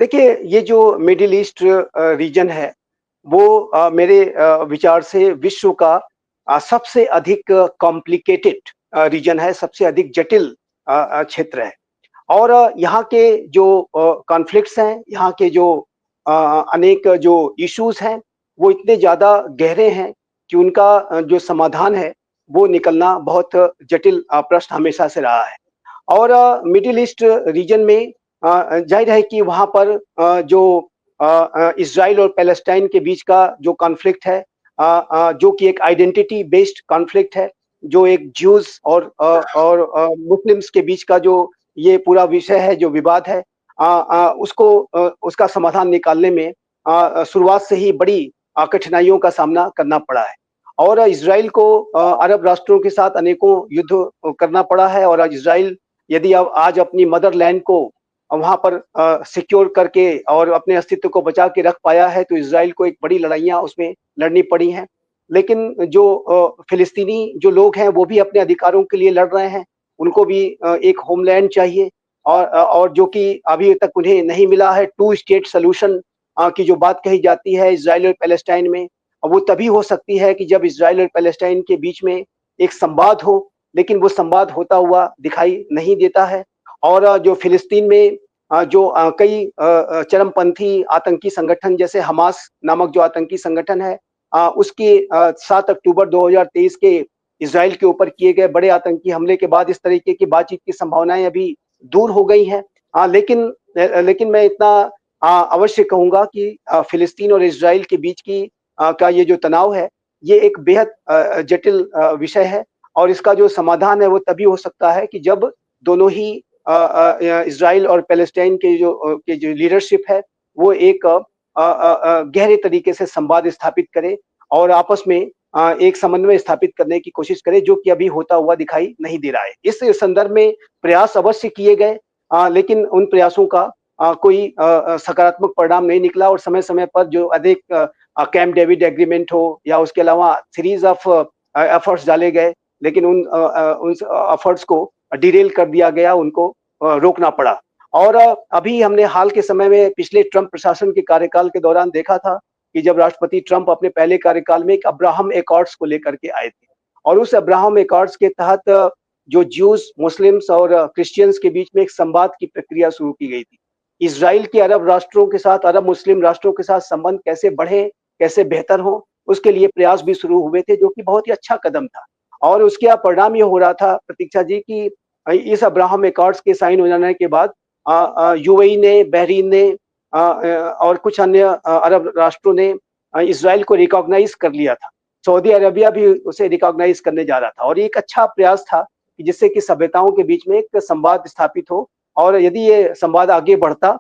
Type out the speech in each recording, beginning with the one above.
देखिए, ये जो मिडिल ईस्ट रीजन है, वो मेरे विचार से विश्व का सबसे अधिक कॉम्प्लिकेटेड रीजन है, सबसे अधिक जटिल क्षेत्र है। और यहाँ के जो कॉन्फ्लिक्ट्स हैं, यहाँ के जो अनेक जो इश्यूज़ हैं, वो इतने ज़्यादा गहरे हैं कि उनका जो समाधान है, वो निकलना बहुत जटिल प्रश्न हमेशा से रहा है। और मिडिल ईस्ट रीजन में ज़ाहिर है कि वहाँ पर इज़राइल और पैलेस्टाइन के बीच का जो कॉन्फ्लिक्ट है, जो कि एक आइडेंटिटी बेस्ड कॉन्फ्लिक्ट है, जो एक ज्यूज़ और मुस्लिम्स के बीच का जो ये पूरा विषय है, जो विवाद है, उसका समाधान निकालने में शुरुआत से ही बड़ी कठिनाइयों का सामना करना पड़ा है। और इज़राइल को अरब राष्ट्रों के साथ अनेकों युद्ध करना पड़ा है। और आज इज़राइल यदि अब आज अपनी मदरलैंड को वहाँ पर सिक्योर करके और अपने अस्तित्व को बचा के रख पाया है, तो इज़राइल को एक बड़ी लड़ाइयाँ उसमें लड़नी पड़ी हैं। लेकिन जो फ़िलिस्तीनी जो लोग हैं, वो भी अपने अधिकारों के लिए लड़ रहे हैं। उनको भी एक होमलैंड चाहिए, और जो कि अभी तक उन्हें नहीं मिला है। टू स्टेट सॉल्यूशन की जो बात कही जाती है इज़राइल और पैलेस्टाइन में, वो तभी हो सकती है कि जब इज़राइल और पैलेस्टाइन के बीच में एक संवाद हो, लेकिन वो संवाद होता हुआ दिखाई नहीं देता है। और जो फ़िलिस्तीन में जो कई चरमपंथी आतंकी संगठन जैसे हमास नामक जो आतंकी संगठन है, उसके 7 अक्टूबर 2023 के इज़राइल के ऊपर किए गए बड़े आतंकी हमले के बाद इस तरीके की बातचीत की संभावनाएँ अभी दूर हो गई हैं। लेकिन मैं इतना अवश्य कहूँगा कि फ़िलिस्तीन और इज़राइल के बीच की का ये जो तनाव है, ये एक बेहद जटिल विषय है। और इसका जो समाधान है वो तभी हो सकता है कि जब दोनों ही इज़राइल और पैलेस्टाइन के जो लीडरशिप है, वो एक गहरे तरीके से संवाद स्थापित करे और आपस में एक समन्वय स्थापित करने की कोशिश करे, जो कि अभी होता हुआ दिखाई नहीं दे रहा है। इस संदर्भ में प्रयास अवश्य किए गए, लेकिन उन प्रयासों का कोई सकारात्मक परिणाम नहीं निकला। और समय-समय पर जो अधिक कैंप डेविड एग्रीमेंट हो या उसके अलावा सीरीज़ ऑफ एफर्ट्स डाले गए, लेकिन उन एफर्ट्स को डिरेल कर दिया गया, उनको रोकना पड़ा। और अभी हमने हाल के समय में पिछले ट्रंप प्रशासन के कार्यकाल के दौरान देखा था कि जब राष्ट्रपति ट्रंप अपने पहले कार्यकाल में एक अब्राहम एकॉर्ड्स को लेकर के आए थे, और उस अब्राहम एकॉर्ड्स के तहत जो ज्यूज, मुस्लिम्स और क्रिश्चियंस के बीच में एक संवाद की प्रक्रिया शुरू की गई थी। इज़राइल के अरब राष्ट्रों के साथ, अरब मुस्लिम राष्ट्रों के साथ संबंध कैसे बढ़े, कैसे बेहतर हो, उसके लिए प्रयास भी शुरू हुए थे, जो कि बहुत ही अच्छा कदम था। और उसके परिणाम ये हो रहा था प्रतीक्षा जी कि इस अब्राहम एकॉर्ड्स के साइन हो जाने के बाद यूएई ने, बहरीन ने और कुछ अन्य अरब राष्ट्रों ने इज़राइल को रिकॉग्नाइज़ कर लिया था। सऊदी अरेबिया भी उसे रिकॉग्नाइज़ करने जा रहा था, और ये एक अच्छा प्रयास था कि जिससे कि सभ्यताओं के बीच में एक संवाद स्थापित हो। और यदि ये संवाद आगे बढ़ता,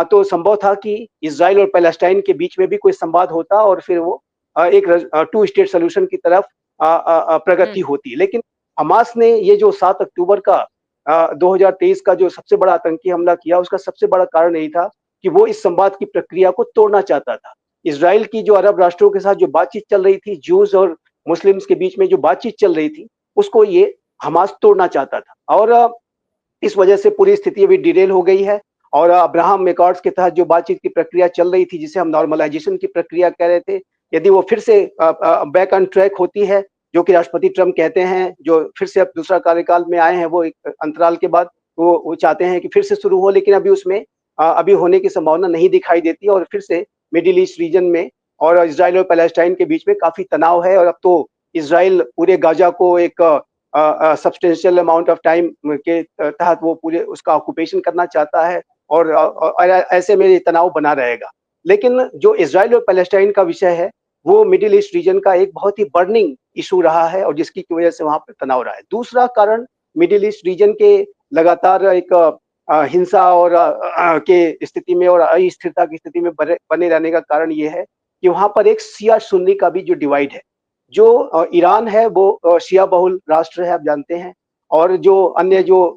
तो संभव था कि इज़राइल और पैलेस्टाइन के बीच में भी कोई संवाद होता, और फिर वो एक टू स्टेट सॉल्यूशन की तरफ प्रगति हुँ। होती। लेकिन हमास ने ये जो 7 अक्टूबर का 2023 का जो सबसे बड़ा आतंकी हमला किया, उसका सबसे बड़ा कारण यही था कि वो इस संवाद की प्रक्रिया को तोड़ना चाहता था। इज़राइल की जो अरब राष्ट्रों के साथ जो बातचीत चल रही थी, ज्यूज़ और मुस्लिम्स के बीच में जो बातचीत चल रही थी, उसको ये हमास तोड़ना चाहता था। और इस वजह से पूरी स्थिति अभी डिरेल हो गई है। और अब्राहम एकॉर्ड्स के तहत जो बातचीत की प्रक्रिया चल रही थी, जिसे हम नॉर्मलाइजेशन की प्रक्रिया कह रहे थे, यदि वो फिर से बैक ऑन ट्रैक होती है, जो कि राष्ट्रपति ट्रंप कहते हैं, जो फिर से अब दूसरा कार्यकाल में आए हैं, वो एक अंतराल के बाद वो चाहते हैं कि फिर से शुरू हो, लेकिन अभी उसमें अभी होने की संभावना नहीं दिखाई देती है। और फिर से मिडिल ईस्ट रीजन में और इज़राइल और पैलेस्टाइन के बीच में काफ़ी तनाव है। और अब तो इज़राइल पूरे गाज़ा को एक सब्सटेंशियल अमाउंट ऑफ टाइम के तहत वो पूरे उसका ऑक्यूपेशन करना चाहता है, और ऐसे में ये तनाव बना रहेगा। लेकिन जो इज़राइल और पैलेस्टाइन का विषय है, वो मिडिल ईस्ट रीजन का एक बहुत ही बर्निंग इश्यू रहा है, और जिसकी की वजह से वहाँ पे तनाव रहा है। दूसरा कारण मिडिल ईस्ट रीजन के लगातार एक हिंसा और के स्थिति में और अस्थिरता की स्थिति में बने रहने का कारण ये है कि वहाँ पर एक शिया सुन्नी का भी जो डिवाइड है। जो ईरान है वो शिया बहुल राष्ट्र है, आप जानते हैं। और जो अन्य हुँ। जो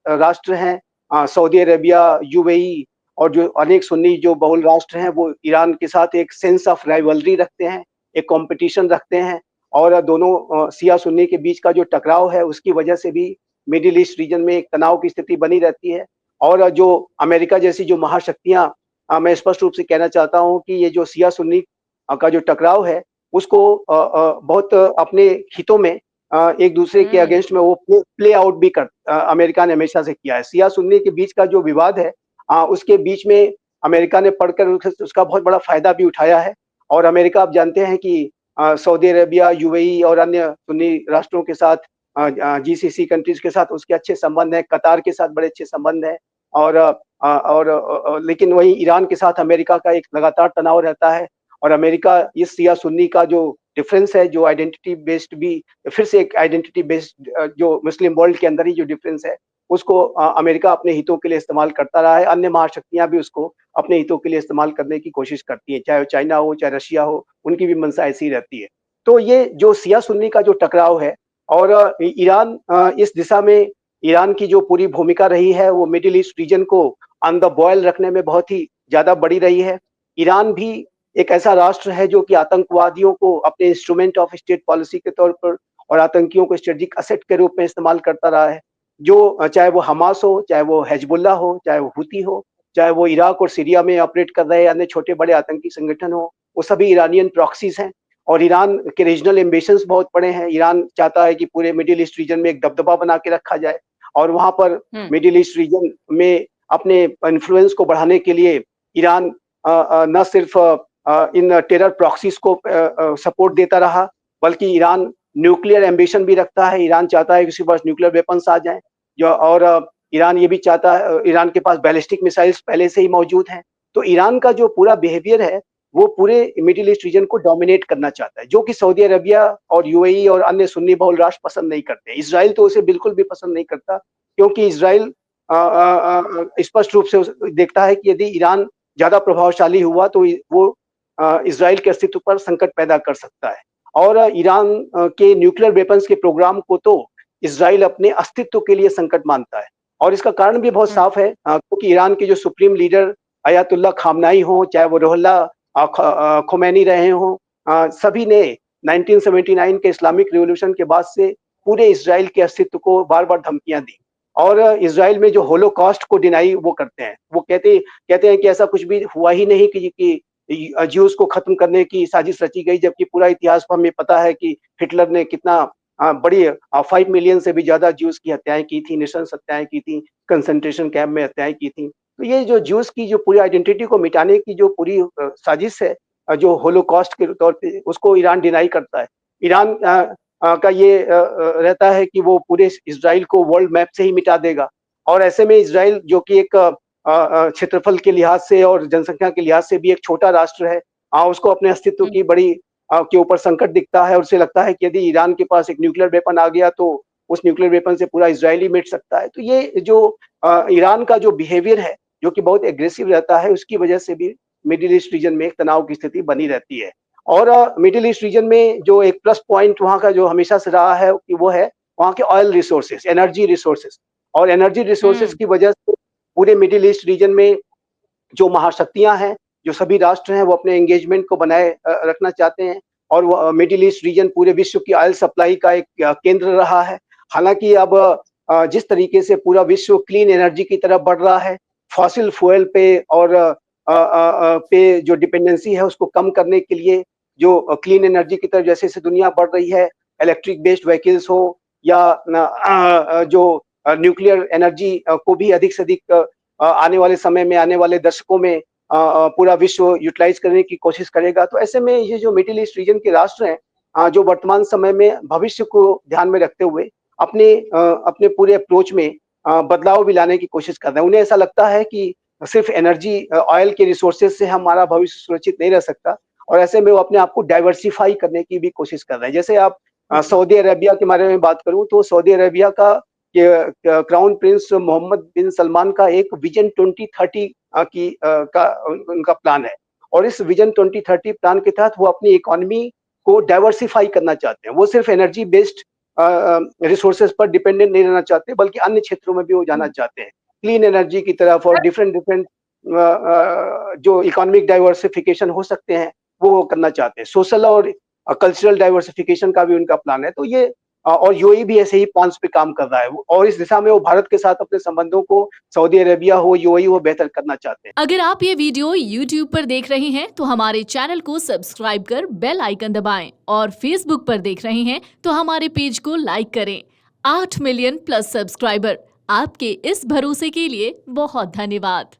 राष्ट्र हैं, सऊदी अरेबिया, यूएई और जो अनेक सुन्नी जो बहुल राष्ट्र हैं, वो ईरान के साथ एक सेंस ऑफ राइवलरी रखते हैं, एक कॉम्पिटिशन रखते हैं। और दोनों शिया सुन्नी के बीच का जो टकराव है, उसकी वजह से भी मिडिल ईस्ट रीजन में एक तनाव की स्थिति बनी रहती है। और जो अमेरिका जैसी जो महाशक्तियाँ मैं स्पष्ट रूप से कहना चाहता हूँ कि ये जो शिया सुन्नी का जो टकराव है, उसको बहुत अपने हितों में एक दूसरे के हुँ, अगेंस्ट में वो प्ले आउट भी अमेरिका ने हमेशा से किया है। शिया सुन्नी के बीच का जो विवाद है, उसके बीच में अमेरिका ने पढ़कर उसका बहुत बड़ा फ़ायदा भी उठाया है। और अमेरिका आप जानते हैं कि सऊदी अरेबिया, यूएई और अन्य सुन्नी राष्ट्रों के साथ जीसीसी कंट्रीज़ के साथ उसके अच्छे संबंध हैं, कतार के साथ बड़े अच्छे संबंध हैं। और लेकिन वहीं ईरान के साथ अमेरिका का एक लगातार तनाव रहता है। और अमेरिका इस शिया सुन्नी का जो डिफरेंस है, जो आइडेंटिटी बेस्ड भी फिर से एक आइडेंटिटी बेस्ड जो मुस्लिम वर्ल्ड के अंदर ही जो डिफरेंस है, उसको अमेरिका अपने हितों के लिए इस्तेमाल करता रहा है। अन्य महाशक्तियाँ भी उसको अपने हितों के लिए इस्तेमाल करने की कोशिश करती हैं, चाहे वो चाइना हो, चाहे रशिया हो, उनकी भी मंशा ऐसी ही रहती है। तो ये जो शिया सुन्नी का जो टकराव है और ईरान इस दिशा में ईरान की जो पूरी भूमिका रही है, वो मिडल ईस्ट रीजन को ऑन द बॉयल रखने में बहुत ही ज़्यादा बड़ी रही है। ईरान भी एक ऐसा राष्ट्र है जो कि आतंकवादियों को अपने इंस्ट्रूमेंट ऑफ स्टेट पॉलिसी के तौर पर और आतंकियों को स्ट्रेटेजिक असेट के रूप में इस्तेमाल करता रहा है। जो चाहे वो हमास हो, चाहे वो हिजबुल्लाह हो, चाहे वो हूती हो, चाहे वो इराक और सीरिया में ऑपरेट कर रहे अन्य छोटे-बड़े आतंकी संगठन हो, वो सभी ईरानियन प्रॉक्सीज़ हैं। और ईरान के रीजनल एम्बिशंस बहुत बड़े हैं। ईरान चाहता है कि पूरे मिडल ईस्ट रीजन में एक दबदबा बना के रखा जाए और वहाँ पर हुँ, मिडल ईस्ट रीजन में अपने इन्फ्लुएंस को बढ़ाने के लिए ईरान न सिर्फ इन टेरर प्रॉक्सीज को सपोर्ट देता रहा, बल्कि ईरान न्यूक्लियर एम्बिशन भी रखता है। ईरान चाहता है कि उसके पास न्यूक्लियर वेपन्स आ जाएँ जो और ईरान ये भी चाहता है ईरान के पास बैलिस्टिक मिसाइल्स पहले से ही मौजूद हैं। तो ईरान का जो पूरा बिहेवियर है, वो पूरे मिडल ईस्ट रीजन को डोमिनेट करना चाहता है, जो कि सऊदी अरेबिया और यूएई और अन्य सुन्नी बहुल राष्ट्र पसंद नहीं करते। इज़राइल तो उसे बिल्कुल भी पसंद नहीं करता, क्योंकि इज़राइल स्पष्ट रूप से देखता है कि यदि ईरान ज़्यादा प्रभावशाली हुआ तो वो इज़राइल के अस्तित्व पर संकट पैदा कर सकता है। और ईरान के न्यूक्लियर वेपन्स के प्रोग्राम को तो इज़राइल अपने अस्तित्व के लिए संकट मानता है। और इसका कारण भी बहुत हुँ, साफ है, क्योंकि ईरान के जो सुप्रीम लीडर अयातुल्ला खामनाई हों, चाहे वो रुहुल्ला खोमैनी रहे हों, सभी ने 1979 के इस्लामिक रिवॉल्यूशन के बाद से पूरे इज़राइल के अस्तित्व को बार-बार धमकियाँ दी। और इज़राइल में जो होलोकॉस्ट को डिनाई वो करते हैं। वो कहते हैं कि ऐसा कुछ भी हुआ ही नहीं कि ज्यूज़ को खत्म करने की साजिश रची गई, जबकि पूरा इतिहास तो हमें पता है कि हिटलर ने कितना बड़ी 5 मिलियन से भी ज़्यादा ज्यूज़ की हत्याएँ की थी, नृशंस हत्याएँ की थी, कंसंट्रेशन कैंप में हत्याएँ की थी। तो ये जो ज्यूज़ की जो पूरी आइडेंटिटी को मिटाने की जो पूरी साजिश है, जो होलोकॉस्ट के तौर पे उसको ईरान डिनाई करता है। ईरान का ये रहता है कि वो पूरे इज़राइल को वर्ल्ड मैप से ही मिटा देगा। और ऐसे में इज़राइल जो कि एक क्षेत्रफल के लिहाज से और जनसंख्या के लिहाज से भी एक छोटा राष्ट्र है, उसको अपने अस्तित्व हुँ, की बड़ी के ऊपर संकट दिखता है और उसे लगता है कि यदि ईरान के पास एक न्यूक्लियर वेपन आ गया तो उस न्यूक्लियर वेपन से पूरा इज़राइल ही मिट सकता है। तो ये जो ईरान का जो बिहेवियर है, जो कि बहुत एग्रेसिव रहता है, उसकी वजह से भी मिडल ईस्ट रीजन में एक तनाव की स्थिति बनी रहती है। और मिडल ईस्ट रीजन में जो एक प्लस पॉइंट वहाँ का जो हमेशा से रहा है कि वो है वहाँ के ऑयल रिसोर्सेज़, एनर्जी रिसोर्सेज़। और एनर्जी रिसोर्सेज़ हुँ, की वजह से पूरे मिडल ईस्ट रीजन में जो महाशक्तियाँ हैं, जो सभी राष्ट्र हैं, वो अपने एंगेजमेंट को बनाए रखना चाहते हैं। और वो मिडल ईस्ट रीजन पूरे विश्व की ऑयल सप्लाई का एक केंद्र रहा है। हालाँकि अब जिस तरीके से पूरा विश्व क्लीन एनर्जी की तरफ बढ़ रहा है, फॉसिल फ्यूल पे और पे जो डिपेंडेंसी है उसको कम करने के लिए जो क्लीन एनर्जी की तरफ जैसे-जैसे दुनिया बढ़ रही है, इलेक्ट्रिक बेस्ड व्हीकल्स हो या जो न्यूक्लियर एनर्जी को भी अधिक से अधिक आने वाले समय में, आने वाले दशकों में पूरा विश्व यूटिलाइज़ करने की कोशिश करेगा। तो ऐसे में ये जो मिडल ईस्ट रीजन के राष्ट्र हैं, जो वर्तमान समय में भविष्य को ध्यान में रखते हुए अपने पूरे अप्रोच में बदलाव भी लाने की कोशिश कर रहे हैं। उन्हें ऐसा लगता है कि सिर्फ़ एनर्जी ऑयल के रिसोर्सेज़ से हमारा भविष्य सुरक्षित नहीं रह सकता और ऐसे में वो अपने आप को डाइवर्सिफ़ाई करने की भी कोशिश कर रहे हैं। जैसे आप सऊदी अरेबिया के बारे में बात करूँ तो सऊदी अरेबिया का क्राउन प्रिंस मोहम्मद बिन सलमान का एक विजन 2030 का उनका प्लान है। और इस विजन 2030 प्लान के तहत वो अपनी इकोनॉमी को डाइवर्सिफाई करना चाहते हैं। वो सिर्फ एनर्जी बेस्ड रिसोर्सेज पर डिपेंडेंट नहीं रहना चाहते, बल्कि अन्य क्षेत्रों में भी वो जाना हुँ। चाहते हैं। क्लीन एनर्जी की तरफ और डिफरेंट डिफरेंट जो इकोनॉमिक डाइवर्सिफिकेशन हो सकते हैं, वो करना चाहते हैं। सोशल और कल्चरल डाइवर्सिफिकेशन का भी उनका प्लान है। तो ये और यूएई भी ऐसे ही प्लान्स पे काम कर रहा है और इस दिशा में वो भारत के साथ अपने संबंधों को सऊदी अरेबिया हो, यूएई हो, बेहतर करना चाहते हैं। अगर आप ये वीडियो YouTube पर देख रहे हैं तो हमारे चैनल को सब्सक्राइब कर बेल आइकन दबाएं और Facebook पर देख रहे हैं तो हमारे पेज को लाइक करें। 8 मिलियन प्लस सब्सक्राइबर, आपके इस भरोसे के लिए बहुत धन्यवाद।